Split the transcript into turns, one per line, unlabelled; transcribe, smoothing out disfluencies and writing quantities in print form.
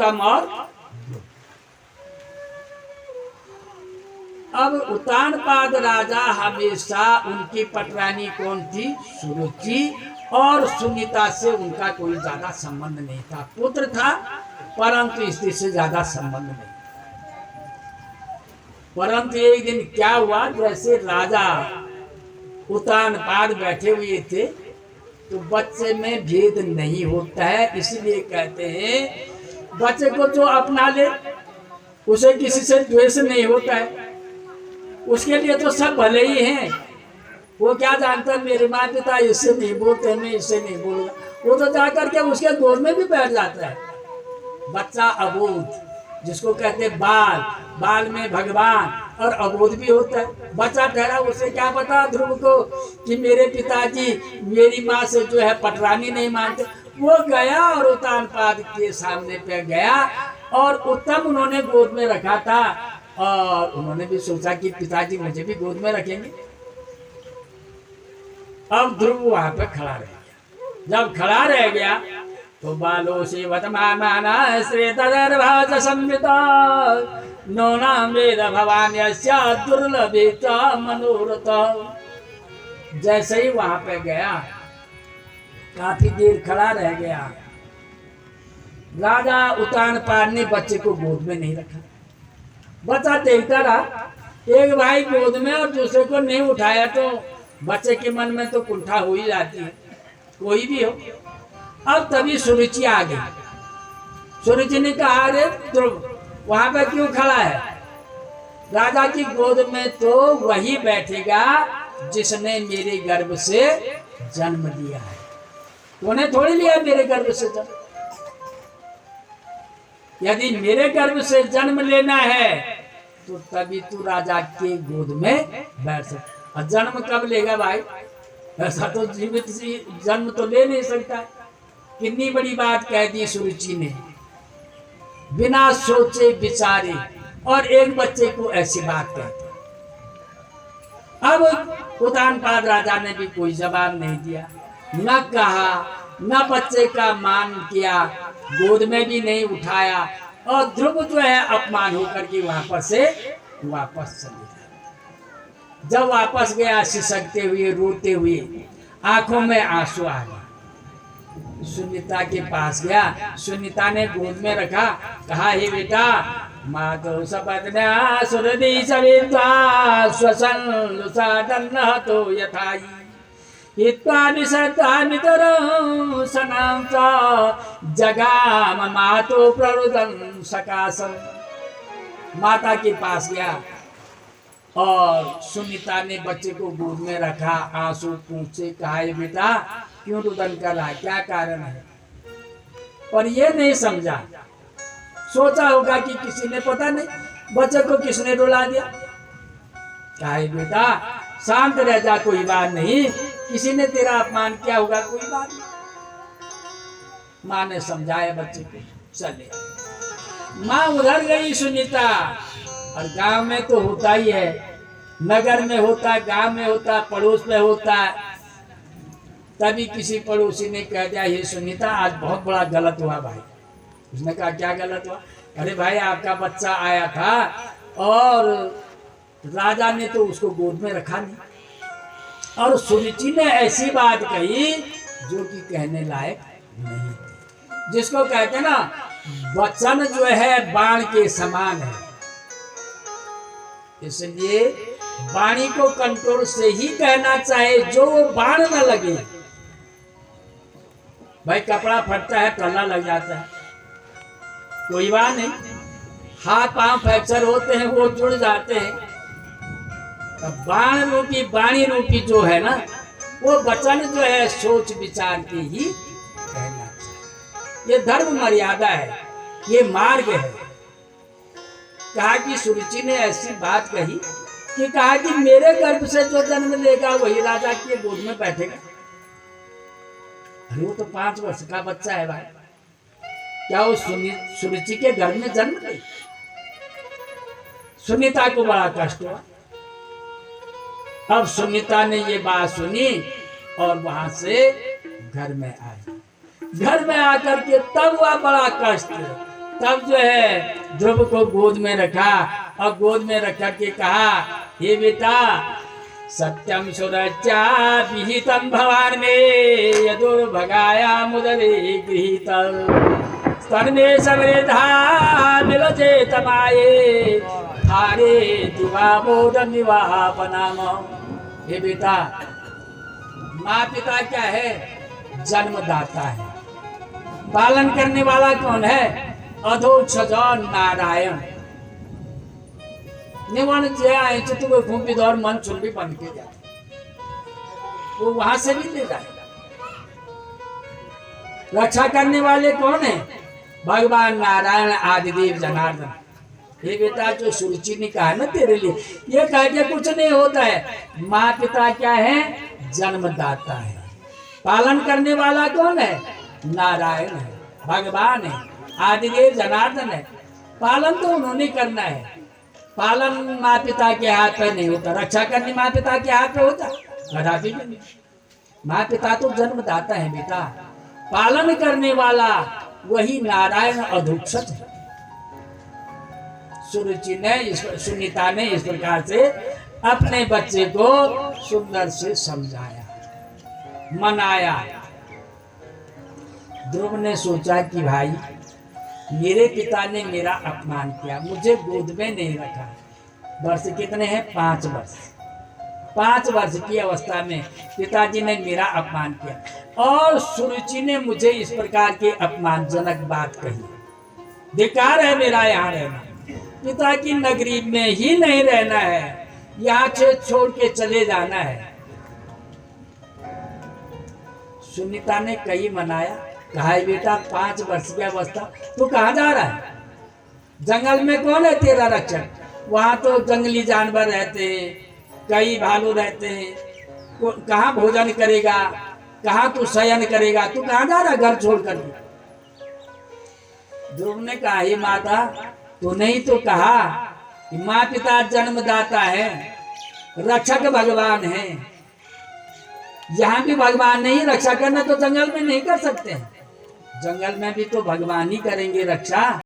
उत्तम और अब उत्तानपाद राजा हमेशा उनकी पटरानी कौन थी? सुरुचि। और सुनीता से उनका कोई ज्यादा संबंध नहीं था। पुत्र था परंतु स्त्री से ज्यादा संबंध नहीं। परंतु एक दिन क्या हुआ, जैसे राजा उत्तानपाद बैठे हुए थे तो बच्चे में भेद नहीं होता है, इसलिए कहते हैं बच्चे को जो अपना ले उसे किसी से द्वेष नहीं होता है, उसके लिए तो सब भले ही हैं। वो क्या जानता है मेरे माता पिता इससे नहीं बोलते, मैं इससे नहीं बोलूंगा, वो तो जाकर के उसके गोद में भी बैठ जाता है। बच्चा अबोध जिसको कहते हैं बाल, बाल में भगवान और अबोध भी होता है। बच्चा ठहरा, उसे क्या पता ध्रुव को कि मेरे पिताजी मेरी माँ से जो है पटरानी नहीं मानते। वो गया और उत्तानपाद के सामने पे गया और उत्तम उन्होंने गोद में रखा था और उन्होंने भी सोचा कि पिताजी मुझे भी गोद में रखेंगे। अब ध्रुव वहां पे खड़ा रह गया। जब खड़ा रह गया तो बालो से वतमाना श्रेतदर्भाज संविता नोना वेद भवान्यस्या दुर्लभिता मनोरथ। जैसे ही वहां पे गया काफी देर खड़ा रह गया। राजा उत्तानपाद ने बच्चे को गोद में नहीं रखा। बच्चा देखता रहा, एक भाई गोद में और दूसरे को नहीं उठाया तो बच्चे के मन में तो कुंठा हो ही जाती है, कोई भी हो। अब तभी सुरुचि आ गई। सुरुचि ने कहा अरे ध्रुव वहां पर क्यों खड़ा है? राजा की गोद में तो वही बैठेगा जिसने मेरे गर्भ से जन्म लिया है, तूने थोड़ी लिया मेरे गर्भ से जन्म। यदि मेरे गर्भ से जन्म लेना है तो तभी तू राजा के गोद में बैठ सकता। और जन्म कब लेगा भाई? ऐसा तो जीवित जन्म तो ले नहीं सकता। कितनी बड़ी बात कह दी सुरुचि ने, बिना सोचे विचारे, और एक बच्चे को ऐसी बात कहते। अब उत्तानपाद राजा ने भी कोई जवाब नहीं दिया, न कहा, न बच्चे का मान किया, गोद में भी नहीं उठाया। और ध्रुव जो है अपमान होकर के वहां पर से वापस चले गए। जब वापस गया सिसकते हुए, रोते हुए, आंखों में आंसू आ गए। सुनीता के पास गया, सुनीता ने गोद में रखा, कहा हे बेटा मातो सपत्न्या सुरदि सविद्वा स्वसन साधन तो यथाई इत्यादि सत्तानितरं सनां च जगाम मातो प्ररुदं सकाशं। माता के पास गया और सुनीता ने बच्चे को गोद में रखा, आंसू पूछे, कहा बेटा क्यों रुदन कर रहा है, क्या कारण है? और ये नहीं समझा, सोचा होगा कि किसी ने, पता नहीं बच्चे को किसने रुला दिया। कहा बेटा शांत रह जा, कोई बात नहीं, किसी ने तेरा अपमान किया होगा, कोई बात नहीं। माँ ने समझाया बच्चे को, चले। माँ उधर गई सुनीता, और गांव में तो होता ही है, नगर में होता है, गांव में होता है, पड़ोस में होता है। तभी किसी पड़ोसी ने कह दिया ये सुनीता आज बहुत बड़ा गलत हुआ भाई। उसने कहा क्या गलत हुआ? अरे भाई आपका बच्चा आया था और राजा ने तो उसको गोद में रखा नहीं, और सुरुचि ने ऐसी बात कही जो कि कहने लायक नहीं थी। जिसको कहते ना वचन जो है बाण के समान है, इसलिए वाणी को कंट्रोल से ही कहना चाहे जो वो बाण न लगे। भाई कपड़ा फटता है, टल्ला लग जाता है, कोई बात नहीं, हाथ पांव फ्रैक्चर होते हैं, वो जुड़ जाते हैं। तब बाण रूपी, वाणी रूपी जो है ना, वो वचन जो है सोच विचार के ही कहना चाहिए। ये धर्म मर्यादा है, ये मार्ग है। कहा कि सुरुचि ने ऐसी बात कही कि कहा कि मेरे गर्भ से जो जन्म लेगा वही राजा के गोद में बैठेगा। अरे वो तो 5 वर्ष का बच्चा है भाई, क्या वो सुरुचि के घर में जन्म गई? सुनीता को बड़ा कष्ट हुआ। अब सुनीता ने ये बात सुनी और वहां से घर में आई। घर में आकर के तब हुआ बड़ा कष्ट तब जो है ध्रुव को गोद में रखा और गोद में रख करके कहा, हे बेटा, सत्यम सुरक्षा विहितम भवान में यदुर्भगाया मुदरे गृहीत स्तन्मे समृद्धा मिलते तमाये थारे दिवामोद निवापनाम। हे बेटा, माँ पिता क्या है? जन्मदाता है। पालन करने वाला कौन है? अधोक्षज नारायण। निवन जे आए तुम्हें घूम दौर मन चुन भी बन के जाए, वो वहां से भी ले जाएगा। रक्षा करने वाले कौन है? भगवान नारायण आदिदेव जनार्दन। ये बेटा, जो सुरुचि ने कहा ना तेरे लिए, ये कह के कुछ नहीं होता है। माँ पिता क्या है? जन्मदाता है। पालन करने वाला कौन है? नारायण है, भगवान है, आदिदेव जनार्दन है। पालन तो उन्होंने करना है। पालन माँ पिता के हाथ पे नहीं होता, रक्षा करनी माँ पिता के हाथ पे होता, कदापि नहीं। माँ पिता तो जन्मदाता है बेटा, पालन करने वाला वही नारायण अधोक्षज है। सुरुचि ने, सुनीता ने इस प्रकार से अपने बच्चे को सुंदर से समझाया, मनाया। ध्रुव ने सोचा कि भाई, मेरे पिता ने मेरा अपमान किया, मुझे गोद में नहीं रखा। वर्ष कितने हैं? 5 वर्ष। 5 वर्ष की अवस्था में पिताजी ने मेरा अपमान किया और सुरुचि ने मुझे इस प्रकार की अपमानजनक बात कही। बेकार है मेरा यहाँ रहना, पिता की नगरी में ही नहीं रहना है, यहाँ से छोड़ के चले जाना है। सुनीता ने कई मनाया, कहा बेटा 5 वर्ष की अवस्था तू कहाँ जा रहा है? जंगल में कौन है तेरा रक्षक? वहां तो जंगली जानवर रहते हैं, कई भालू रहते हैं, कहाँ भोजन करेगा, कहाँ तू शयन करेगा? तू कहाँ जा रहा घर छोड़ कर? ध्रुव ने कहा, हे माता, तूने ही तो कहा कि माँ पिता जन्मदाता है, रक्षक भगवान है। यहाँ भी भगवान नहीं रक्षा करना, तो जंगल में नहीं कर सकते हैं। जंगल में भी तो भगवान ही करेंगे रक्षा।